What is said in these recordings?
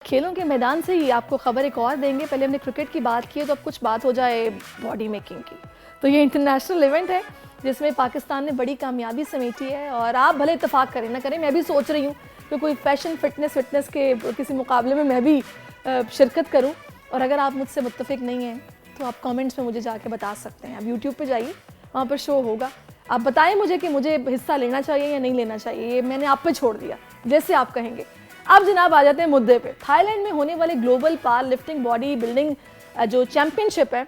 खेलों के मैदान से ही आपको खबर एक और देंगे। पहले हमने क्रिकेट की बात की है तो अब कुछ बात हो जाए बॉडी मेकिंग की। तो ये इंटरनेशनल इवेंट है जिसमें पाकिस्तान ने बड़ी कामयाबी समेटी है और आप भले इत्तेफाक करें ना करें, मैं भी सोच रही हूँ कि कोई फैशन फिटनेस के किसी मुकाबले में मैं भी शिरकत करूँ। और अगर आप मुझसे मुत्तफिक नहीं हैं तो आप कमेंट्स में मुझे जाके बता सकते हैं। आप यूट्यूब पे जाइए, वहाँ पर शो होगा, आप बताएं मुझे कि मुझे हिस्सा लेना चाहिए या नहीं लेना चाहिए। ये मैंने आप पे छोड़ दिया, जैसे आप कहेंगे। अब जनाब आ जाते हैं मुद्दे पे। थाईलैंड में होने वाले global power lifting body building जो चैंपियनशिप है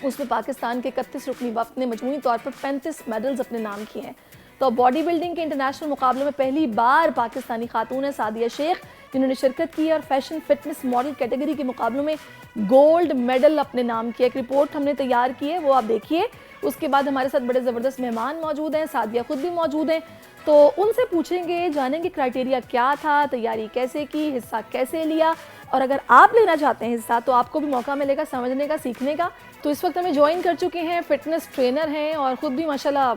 उसमें पाकिस्तान के 31 रुकनी वफ्द ने मजमूई तौर पर 35 मेडल्स अपने नाम किए हैं। तो बॉडी बिल्डिंग के इंटरनेशनल मुकाबले में पहली बार पाकिस्तानी खातून है सादिया शेख जिन्होंने शिरकत की और फैशन फिटनेस मॉडल कैटेगरी के मुकाबलों में गोल्ड मेडल अपने नाम किया। एक रिपोर्ट हमने तैयार की है, वो आप देखिए। उसके बाद हमारे साथ बड़े ज़बरदस्त मेहमान मौजूद हैं, सादिया खुद भी मौजूद हैं, तो उनसे पूछेंगे, जानेंगे क्राइटेरिया क्या था, तैयारी कैसे की, हिस्सा कैसे लिया। और अगर आप लेना चाहते हैं हिस्सा तो आपको भी मौका मिलेगा समझने का, सीखने का। तो इस वक्त हमें ज्वाइन कर चुके हैं, फिटनेस ट्रेनर हैं और ख़ुद भी माशाल्लाह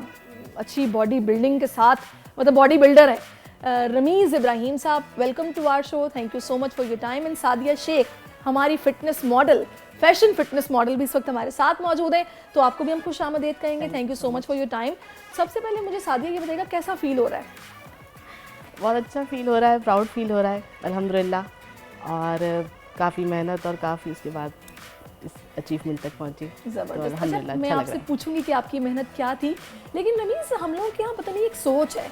अच्छी बॉडी बिल्डिंग के साथ, मतलब बॉडी बिल्डर है, Rameez Ibrahim sahab. Welcome to our show, thank you so much for your time. And Sadia Shaikh, हमारी fitness model, fashion fitness model भी इस वक्त हमारे साथ मौजूद है, तो आपको भी हम खुश आमदीद कहेंगे। Thank you so much for your time. सबसे पहले मुझे सादिया ये बताइएगा कैसा फील हो रहा है? बहुत अच्छा फील हो रहा है, प्राउड फील हो रहा है अल्हम्दुलिल्लाह। और काफ़ी मेहनत और काफ़ी उसके बाद इस अचीवमेंट तक पहुंची। ज़बरदस्त। अच्छा, मैं आपसे पूछूंगी कि आपकी मेहनत क्या थी, लेकिन रमीज़ हम लोगों के यहाँ पता नहीं एक सोच है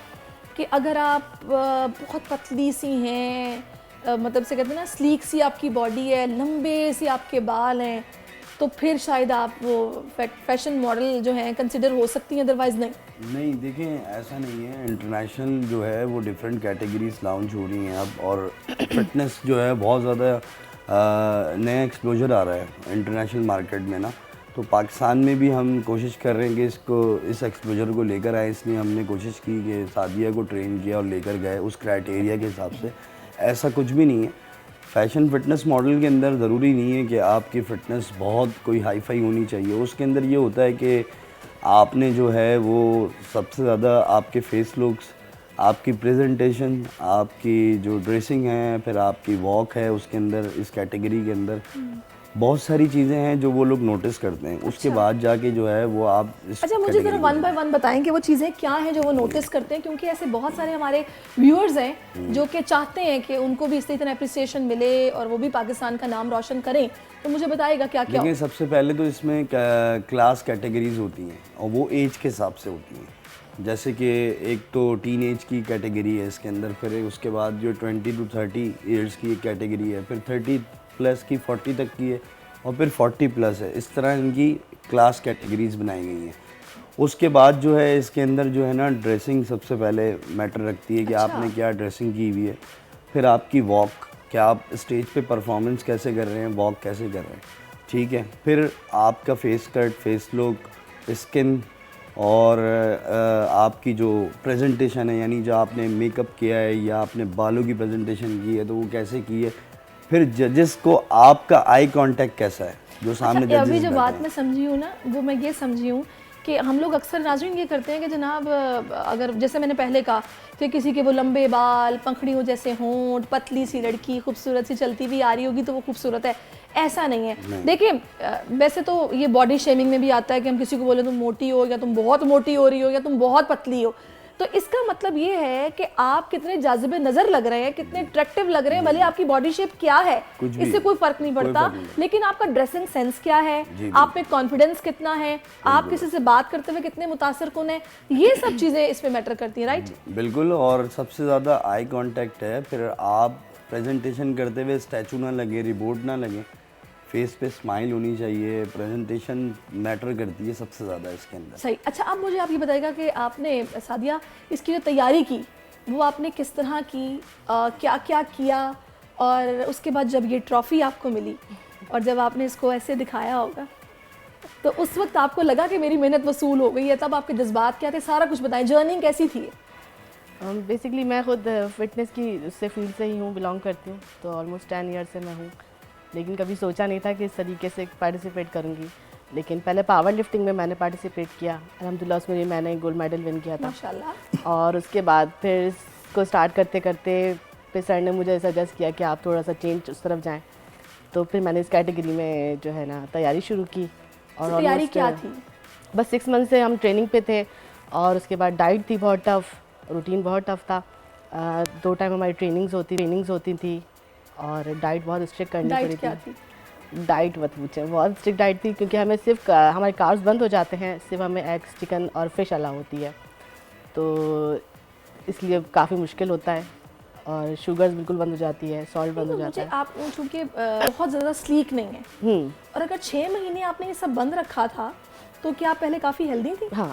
कि अगर आप बहुत पतली सी हैं, मतलब से कहते हैं ना स्लीक सी आपकी बॉडी है, लंबे सी आपके बाल हैं, तो फिर शायद आप वो फैशन मॉडल जो हैं कंसिडर हो सकती हैं, अदरवाइज नहीं। देखें ऐसा नहीं है। इंटरनेशनल जो है वो डिफरेंट कैटेगरीज लॉन्च हो रही हैं अब, और फिटनेस जो है बहुत ज़्यादा नया एक्सपोजर आ रहा है इंटरनेशनल मार्केट में ना। तो पाकिस्तान में भी हम कोशिश कर रहे हैं कि इस एक्सपोजर को लेकर आए, इसलिए हमने कोशिश की कि सादिया को ट्रेन किया और लेकर गए उस क्राइटेरिया के हिसाब से। ऐसा कुछ भी नहीं है। फैशन फिटनेस मॉडल के अंदर ज़रूरी नहीं है कि आपकी फ़िटनेस बहुत कोई हाई फाई होनी चाहिए। उसके अंदर ये होता है कि आपने जो है वो सबसे ज़्यादा आपके फेस लुक्स, आपकी प्रेजेंटेशन, आपकी जो ड्रेसिंग है, फिर आपकी वॉक है, उसके अंदर इस कैटेगरी के अंदर बहुत सारी चीज़ें हैं जो वो लोग नोटिस करते हैं। उसके बाद जाके जो है वो आप अच्छा, मुझे ज़रा वन बाय वन बताएं कि वो चीज़ें क्या हैं जो वो नोटिस करते हैं, क्योंकि ऐसे बहुत सारे हमारे व्यूअर्स हैं जो कि चाहते हैं कि उनको भी इसी तरह अप्रिसिएशन मिले और वो भी पाकिस्तान का नाम रोशन करें। तो मुझे बताइएगा क्या क्या। देखिए, सबसे पहले तो इसमें क्लास कैटेगरीज होती हैं और वो एज के हिसाब से होती हैं। जैसे कि एक तो टीन एज की कैटेगरी है इसके अंदर, फिर उसके बाद जो 20 to 30 ईयर्स की एक कैटेगरी है, फिर 30 प्लस की 40 तक की है, और फिर 40 प्लस है। इस तरह इनकी क्लास कैटेगरीज बनाई गई हैं। उसके बाद जो है इसके अंदर जो है ना ड्रेसिंग सबसे पहले मैटर रखती है कि आपने क्या ड्रेसिंग की हुई है। फिर आपकी वॉक, क्या आप स्टेज पे परफॉर्मेंस कैसे कर रहे हैं, वॉक कैसे कर रहे हैं, ठीक है। फिर आपका face cut, face look, skin, और आपकी जो प्रेजेंटेशन है, यानी जो आपने मेकअप किया है या आपने बालों की प्रेजेंटेशन की है तो वो कैसे की है। फिर जजेस को आपका आई कांटेक्ट कैसा है जो सामने जजेस। अभी जो बात मैं समझी हूँ ना, वो मैं ये समझी हूँ कि हम लोग अक्सर नाज़रीन ये करते हैं कि जनाब अगर जैसे मैंने पहले कहा कि किसी के वो लंबे बाल, पंखड़ियों जैसे होंठ, पतली सी लड़की खूबसूरत सी चलती हुई आ रही होगी तो वो खूबसूरत है, ऐसा नहीं है। देखिए, वैसे तो ये बॉडी शेमिंग में भी आता है कि हम किसी को बोले तुम मोटी हो, या तुम बहुत मोटी हो रही हो, या तुम बहुत पतली हो। तो इसका मतलब ये है कि आप कितने जाज़िबे नज़र लग रहे हैं, कितने अट्रैक्टिव लग रहे हैं, भले आपकी बॉडी शेप क्या है इससे कोई फ़र्क नहीं पड़ता, लेकिन आपका ड्रेसिंग सेंस क्या है, आप में कॉन्फिडेंस कितना है, आप किसी से बात करते हुए कितने मुतासिरकुन हैं, ये सब चीज़ें इसमें मैटर करती हैं, राइट? बिल्कुल। और सबसे ज़्यादा आई कांटेक्ट है। फिर आप प्रेजेंटेशन करते हुए स्टैचू ना लगे, रिबोट ना लगे, फेस पे स्माइल होनी चाहिए। प्रेजेंटेशन मैटर करती है सबसे ज़्यादा इसके अंदर। सही। अच्छा, अब मुझे आप ये बताइएगा कि आपने सादिया इसकी जो तैयारी की वो आपने किस तरह की, क्या क्या किया, और उसके बाद जब ये ट्रॉफ़ी आपको मिली और जब आपने इसको ऐसे दिखाया होगा तो उस वक्त आपको लगा कि मेरी मेहनत वसूल हो गई है, तब आपके जज्बात क्या थे, सारा कुछ बताएं, जर्नी कैसी थी? बेसिकली मैं खुद फिटनेस की उससे फील्ड से ही हूँ, बिलोंग करती हूँ, तो ऑलमोस्ट 10 ईयर से मैं हूँ। लेकिन कभी सोचा नहीं था कि इस तरीके से पार्टिसिपेट करूँगी। लेकिन पहले पावर लिफ्टिंग में मैंने पार्टिसिपेट किया, अल्हम्दुलिल्लाह उसमें मैंने गोल्ड मेडल विन किया था। माशाल्लाह। और उसके बाद फिर इसको स्टार्ट करते करते फिर सर ने मुझे सजेस्ट किया कि आप थोड़ा सा चेंज उस तरफ जाएं, तो फिर मैंने इस कैटेगरी में जो है ना तैयारी शुरू की। और तैयारी almost, क्या थी? बस 6 मंथ से हम ट्रेनिंग पे थे, और उसके बाद डाइट थी बहुत टफ, रूटीन बहुत टफ था। 2 टाइम हमारी ट्रेनिंग्स होती थी, और डाइट बहुत स्ट्रिक्ट करनी पड़ी डाइट क्या थी। थी? डाइट मत पूछें, बहुत स्ट्रिक्ट डाइट थी, क्योंकि हमें सिर्फ हमारे कार्ब्स बंद हो जाते हैं, सिर्फ हमें एग्स, चिकन और फिश अलाउ होती है, तो इसलिए काफ़ी मुश्किल होता है। और शुगर्स बिल्कुल बंद हो जाती है, सॉल्ट बंद हो तो जाता मुझे है। आप चूँकि बहुत ज़्यादा स्लीक नहीं है, और अगर 6 महीने आपने ये सब बंद रखा था, तो क्या आप पहले काफ़ी हेल्दी थी? हाँ,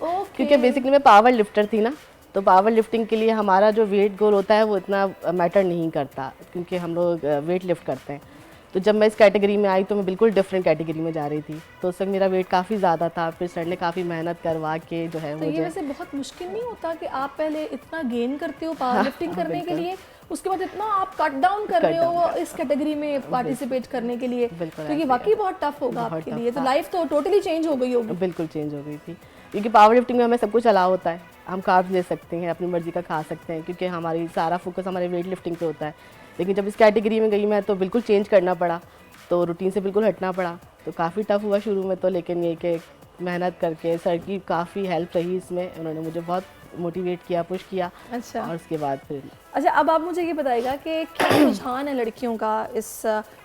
ओके। क्योंकि बेसिकली मैं पावर लिफ्टर थी ना, तो पावर लिफ्टिंग के लिए हमारा जो वेट गोल होता है वो इतना मैटर नहीं करता, क्योंकि हम लोग वेट लिफ्ट करते हैं। तो जब मैं इस कैटेगरी में आई तो मैं बिल्कुल डिफरेंट कैटेगरी में जा रही थी, तो उस वक्त मेरा वेट काफ़ी ज़्यादा था। फिर सर ने काफ़ी मेहनत करवा के जो है तो वो ये वैसे बहुत मुश्किल नहीं होता कि आप पहले इतना गेन करते हो पावर लिफ्टिंग करने के लिए, उसके बाद इतना आप कट डाउन कर रहे हो इस कैटेगरी में पार्टिसिपेट करने के लिए, बिल्कुल तो ये ऐसे वाकई बहुत टफ होगा बहुत आपके tough लिए। तो था। लाइफ तो टोटली चेंज हो गई होगी। बिल्कुल चेंज हो गई थी, क्योंकि पावर लिफ्टिंग में हमें सब कुछ अलाउ होता है, हम कार्ब्स ले सकते हैं, अपनी मर्ज़ी का खा सकते हैं, क्योंकि हमारी सारा फोकस हमारे वेट लिफ्टिंग पे होता है। लेकिन जब इस कैटेगरी में गई मैं तो बिल्कुल चेंज करना पड़ा, तो रूटीन से बिल्कुल हटना पड़ा, तो काफ़ी टफ हुआ शुरू में तो। लेकिन ये कि मेहनत करके सर की काफ़ी हेल्प रही इसमें, उन्होंने मुझे बहुत मोटिवेट किया, पुश किया। अच्छा। और उसके बाद फिर अच्छा, अब आप मुझे ये बताइएगा कि क्या रुझान है लड़कियों का इस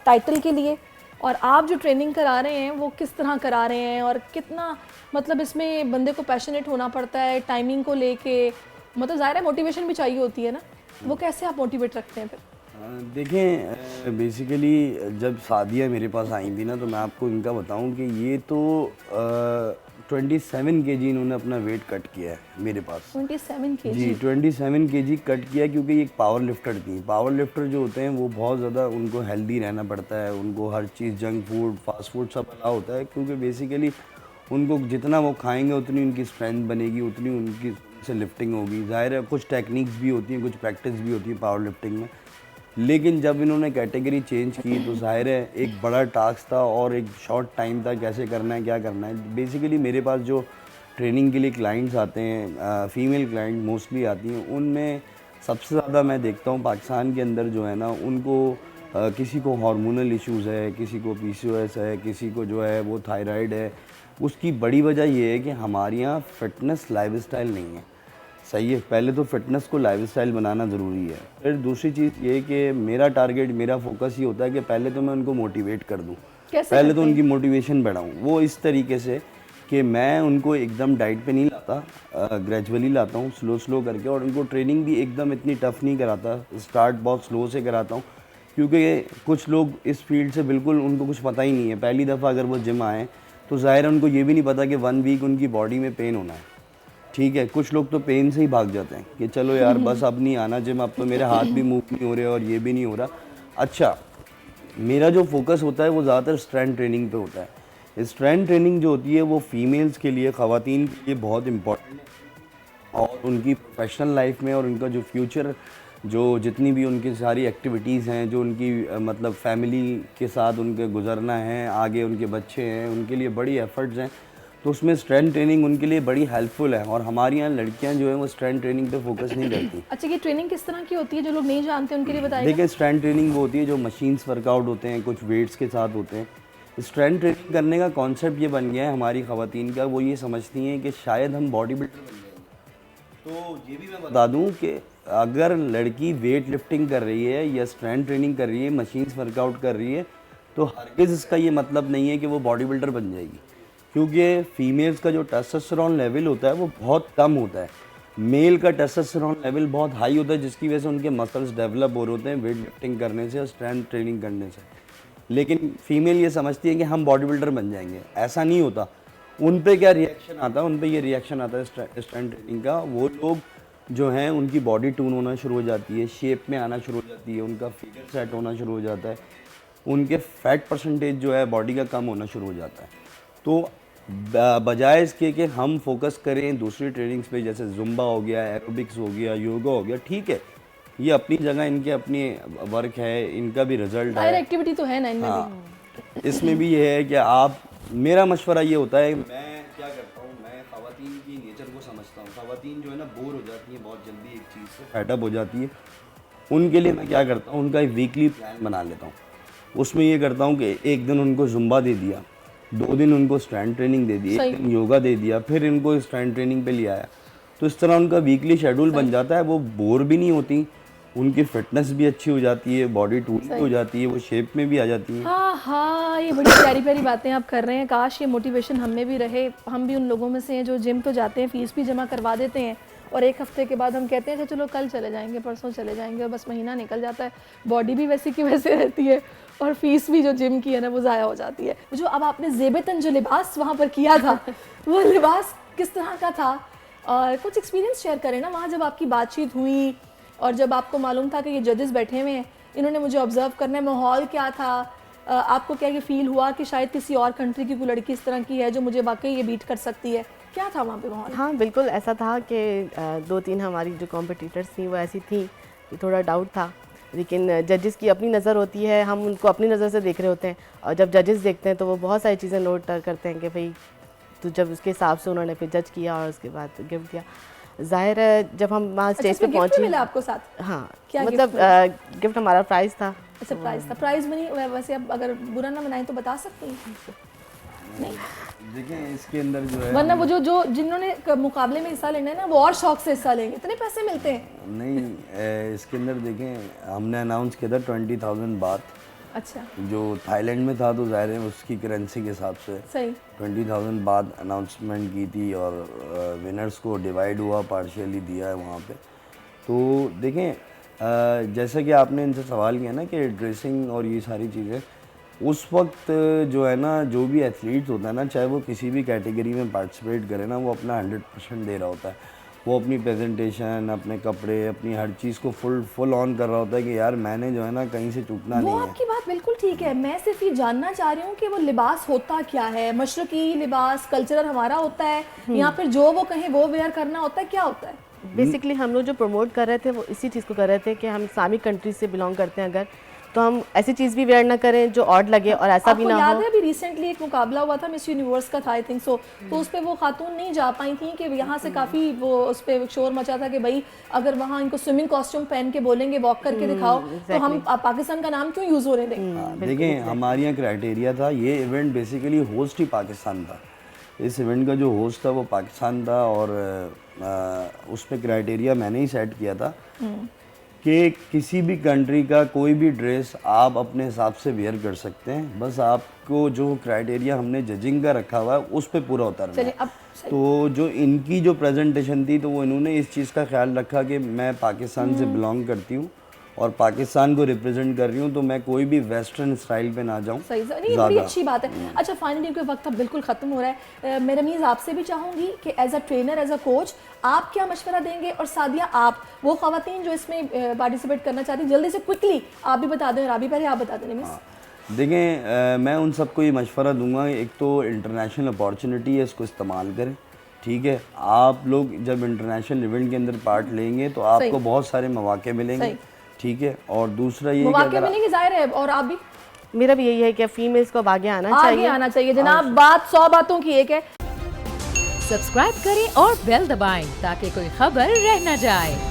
टाइटल के लिए, और आप जो ट्रेनिंग करा रहे हैं वो किस तरह करा रहे हैं, और कितना मतलब इसमें बंदे को पैशनेट होना पड़ता है टाइमिंग को लेके, मतलब ज़ाहिर है मोटिवेशन भी चाहिए होती है ना, वो कैसे आप मोटिवेट रखते हैं फिर? देखें, बेसिकली जब सादिया मेरे पास आई थी ना, तो मैं आपको इनका बताऊं कि ये तो 27 kg इन्होंने अपना वेट कट किया है मेरे पास। 27 kg? जी, 27 kg कट किया, क्योंकि ये एक पावर लिफ्टर थी। पावर लिफ्टर जो होते हैं वो बहुत ज़्यादा उनको हेल्दी रहना पड़ता है, उनको हर चीज़ जंक फूड, फास्ट फूड सब अलाउ होता है, क्योंकि बेसिकली उनको जितना वो खाएंगे उतनी उनकी स्ट्रेंथ बनेगी, उतनी उनकी से लिफ्टिंग होगी। ज़ाहिर है कुछ टेक्निक्स भी होती हैं, कुछ प्रैक्टिस भी होती है पावर लिफ्टिंग में। लेकिन जब इन्होंने कैटेगरी चेंज की तो ज़ाहिर है एक बड़ा टास्क था, और एक शॉर्ट टाइम था, कैसे करना है, क्या करना है। बेसिकली मेरे पास जो ट्रेनिंग के लिए क्लाइंट्स आते हैं, फ़ीमेल क्लाइंट मोस्टली आती हैं, उनमें सबसे ज़्यादा मैं देखता हूँ पाकिस्तान के अंदर जो है ना, उनको किसी को हार्मोनल इश्यूज़ है, किसी को PCOS है, किसी को जो है वो थायराइड है। उसकी बड़ी वजह ये है कि हमारे यहाँ फ़िटनेस लाइफस्टाइल नहीं है। सही है, पहले तो फिटनेस को लाइफस्टाइल बनाना ज़रूरी है। फिर दूसरी चीज़ ये कि मेरा टारगेट, मेरा फोकस ये होता है कि पहले तो मैं उनको मोटिवेट कर दूँ, पहले तो उनकी मोटिवेशन बढ़ाऊँ। वो इस तरीके से कि मैं उनको एकदम डाइट पे नहीं लाता, ग्रेजुअली लाता हूँ, स्लो स्लो करके, और उनको ट्रेनिंग भी एकदम इतनी टफ नहीं कराता, स्टार्ट बहुत स्लो से कराता हूँ। क्योंकि कुछ लोग इस फील्ड से बिल्कुल उनको कुछ पता ही नहीं है, पहली दफ़ा अगर वो जिम आएँ तो ज़ाहिर है उनको ये भी नहीं पता कि 1 वीक उनकी बॉडी में पेन होना है। ठीक है, कुछ लोग तो पेन से ही भाग जाते हैं कि चलो यार बस अब नहीं आना जिम, अब तो मेरे हाथ भी मूव नहीं हो रहे और ये भी नहीं हो रहा। अच्छा, मेरा जो फोकस होता है वो ज़्यादातर स्ट्रेंथ ट्रेनिंग पे होता है। स्ट्रेंथ ट्रेनिंग जो होती है वो फीमेल्स के लिए, ख़वातीन के लिए बहुत इम्पोर्टेंट है, और उनकी प्रोफेशनल लाइफ में और उनका जो फ्यूचर, जो जितनी भी उनकी सारी एक्टिविटीज़ हैं, जो उनकी मतलब फैमिली के साथ उनके गुजरना है, आगे उनके बच्चे हैं, उनके लिए बड़ी एफर्ट्स हैं, तो उसमें स्ट्रेंथ ट्रेनिंग उनके लिए बड़ी हेल्पफुल है। और हमारी यहाँ लड़कियाँ जो हैं वो स्ट्रेंथ ट्रेनिंग पे फोकस नहीं करती। अच्छा, ये ट्रेनिंग किस तरह की होती है, जो लोग नहीं जानते उनके लिए बताइए। देखिए, स्ट्रेंथ ट्रेनिंग वो होती है जो मशीन्स वर्कआउट होते हैं, कुछ वेट्स के साथ होते हैं। स्ट्रेंथ ट्रेनिंग करने का कॉन्सेप्ट ये बन गया है हमारी ख़वातीन का, वो ये समझती हैं कि शायद हम बॉडी बिल्डर बन जाएंगे। तो ये भी मैं बता दूं कि अगर लड़की वेट लिफ्टिंग कर रही है या स्ट्रेंथ ट्रेनिंग कर रही है, मशीन्स वर्कआउट कर रही है, तो हरगिज़ इसका ये मतलब नहीं है कि वो बॉडी बिल्डर बन जाएगी, क्योंकि फीमेल्स का जो टेस्टोस्टेरोन लेवल होता है वो बहुत कम होता है। मेल का टेस्टोस्टेरोन लेवल बहुत हाई होता है, जिसकी वजह से उनके मसल्स डेवलप हो रहे होते हैं वेट लिफ्टिंग करने से और स्ट्रेंथ ट्रेनिंग करने से। लेकिन फीमेल ये समझती है कि हम बॉडी बिल्डर बन जाएंगे, ऐसा नहीं होता। उन पे क्या रिएक्शन आता है, उन पे ये रिएक्शन आता है स्ट्रेंथ ट्रेनिंग का। वो लोग जो हैं उनकी बॉडी टून होना शुरू हो जाती है, शेप में आना शुरू हो जाती है, उनका फिगर सेट होना शुरू हो जाता है, उनके फैट परसेंटेज जो है बॉडी का कम होना शुरू हो जाता है। तो बजाय इसके कि हम फोकस करें दूसरी ट्रेनिंग्स पे, जैसे जुम्बा हो गया, एरोबिक्स हो गया, योगा हो गया, ठीक है, ये अपनी जगह इनके अपनी वर्क है, इनका भी रिजल्ट है, एक्टिविटी तो है ना इनमें भी। हाँ, इसमें भी ये है कि आप, मेरा मशवरा ये होता है, मैं क्या करता हूँ, मैं ख़वातीन की नेचर को समझता हूँ। ख़वातीन जो है ना बोर हो जाती हैं बहुत जल्दी, एक चीज़ से फैटअप हो जाती है, उनके लिए मैं क्या करता हूँ, उनका एक वीकली प्लान बना लेता हूँ। उसमें ये करता हूँ कि एक दिन उनको जुम्बा दे दिया, 2 दिन उनको स्ट्रेंथ ट्रेनिंग दे दी, एक दिन योगा दे दिया, फिर इनको स्ट्रेंथ ट्रेनिंग पे ले आया। तो इस तरह उनका वीकली शेड्यूल बन जाता है, वो बोर भी नहीं होती, उनकी फिटनेस भी अच्छी हो जाती है, बॉडी टूल भी हो जाती है, वो शेप में भी आ जाती है। हाँ हाँ, ये बड़ी प्यारी प्यारी बातें आप कर रहे हैं। काश ये मोटिवेशन हम में भी रहे। हम भी उन लोगों में से हैं जो जिम तो जाते हैं, फीस भी जमा करवा देते हैं और 1 हफ्ते के बाद हम कहते हैं अच्छा चलो कल चले जाएंगे, परसों चले जाएंगे, और बस महीना निकल जाता है, बॉडी भी वैसी की वैसे रहती है और फीस भी जो जिम की है ना वो ज़ाया हो जाती है। जो अब आपने ज़ेबतन जो लिबास वहाँ पर किया था वो लिबास किस तरह का था, और कुछ एक्सपीरियंस शेयर करें ना वहाँ जब आपकी बातचीत हुई और जब आपको मालूम था कि ये जजेस बैठे हुए हैं, इन्होंने मुझे ऑब्जर्व करना है, माहौल क्या था, आपको क्या ये फील हुआ कि शायद किसी और कंट्री की कोई लड़की इस तरह की है जो मुझे वाकई ये बीट कर सकती है, क्या था वहाँ पे माहौल? हाँ बिल्कुल ऐसा था कि 2-3 हमारी जो कॉम्पिटिटर्स थी वो ऐसी थी कि थोड़ा डाउट था, लेकिन जजेस की अपनी नज़र होती है, हम उनको अपनी नज़र से देख रहे होते हैं, और जब जजेस देखते हैं तो वो बहुत सारी चीज़ें नोट करते हैं कि भाई तो जब उसके हिसाब से उन्होंने फिर जज किया और उसके बाद गिफ्ट दिया। ज़ाहिर है जब हम वहाँ स्टेज पे पहुँचे, मिला आपको साथ? हाँ क्या मतलब गिफ्ट हमारा प्राइज़ था। अच्छा प्राइस था, प्राइस मनी वैसे अब अगर बुरा ना बनाए तो बता सकती हैं? नहीं देखिए इसके अंदर जो है, वरना वो जो जिन्होंने मुकाबले में हिस्सा लेना है ना वो और शौक से हिस्सा लेंगे, इतने पैसे मिलते हैं। नहीं इसके अंदर देखें हमने अनाउंस किया था 20,000 बात। अच्छा जो थाईलैंड में था तो ज़ाहिर है उसकी करेंसी के हिसाब से सही 20,000 बाद अनाउंसमेंट की थी और विनर्स को डिवाइड हुआ, पार्शियली दिया है वहाँ पे। तो देखें जैसा कि आपने इनसे सवाल किया ना कि ड्रेसिंग और ये सारी चीज़ें, उस वक्त जो है ना जो भी एथलीट होता है ना, चाहे वो किसी भी कैटेगरी में पार्टिसिपेट करे ना, वो अपना 100% दे रहा होता है। वो अपनी प्रेजेंटेशन, अपने कपड़े, अपनी हर चीज़ को फुल ऑन कर रहा होता है कि यार मैंने जो है ना कहीं से चूकना वो नहीं है। आपकी बात बिल्कुल ठीक है। मैं सिर्फ ये जानना चाह रही हूँ कि वो लिबास होता क्या है, मशरकी लिबास कल्चरल हमारा होता है या फिर जो वो कहें वो वेयर करना होता है, क्या होता है? बेसिकली हम लोग जो प्रमोट कर रहे थे वो इसी चीज़ को कर रहे थे कि हम इस्लामिक कंट्रीज से बिलोंग करते हैं, अगर तो हम ऐसी चीज़ भी वेयर ना करें जो ऑड लगे और ऐसा भी ना हो। याद है अभी रिसेंटली एक मुकाबला हुआ था मिस यूनिवर्स का था आई थिंक सो, तो उस पर वो खातून नहीं जा पाई थी कि यहाँ से काफ़ी वो उस पर शोर मचा था कि भाई अगर वहाँ इनको स्विमिंग कॉस्ट्यूम पहन के बोलेंगे वॉक करके दिखाओ तो हम पाकिस्तान का नाम क्यों यूज़ होने दें? देखें हमारे यहाँ क्राइटेरिया था, ये इवेंट बेसिकली होस्ट ही पाकिस्तान था। इस इवेंट का जो होस्ट था वो पाकिस्तान था और उस पर क्राइटेरिया मैंने ही सेट किया था कि किसी भी कंट्री का कोई भी ड्रेस आप अपने हिसाब से वेयर कर सकते हैं, बस आपको जो क्राइटेरिया हमने जजिंग का रखा हुआ है उस पर पूरा उतरना है। तो जो इनकी जो प्रेजेंटेशन थी तो वो इन्होंने इस चीज़ का ख्याल रखा कि मैं पाकिस्तान से बिलोंग करती हूँ और पाकिस्तान को रिप्रेजेंट कर रही हूँ, तो मैं कोई भी वेस्टर्न स्टाइल पे ना जाऊँ। सही नहीं, बड़ी अच्छी बात है। अच्छा फाइनली क्योंकि वक्त अब बिल्कुल ख़त्म हो रहा है, मैं रमीज़ आपसे भी चाहूँगी कि as a trainer, as a coach आप क्या मशवरा देंगे, और सादिया आप वो ख़वातीन जो इसमें पार्टिसिपेट करना चाहती हैं जल्दी से क्विकली आप भी बता दें, राबी पहले आप बता दें। मिस देखें मैं उन सबको ये मशवरा दूंगा, एक तो इंटरनेशनल अपॉर्चुनिटी है, इसको इस्तेमाल करें। ठीक है, आप लोग जब इंटरनेशनल इवेंट के अंदर पार्ट लेंगे तो आपको बहुत सारे मौके मिलेंगे। ठीक है, और दूसरा ये मौके मिलेंगे जाहिर है, और आप भी, मेरा भी यही है कि फीमेल्स को आगे आना चाहिए जनाब। बात 100 बातों की एक है। सब्सक्राइब करें और बेल दबाएं ताकि कोई खबर रह न जाए।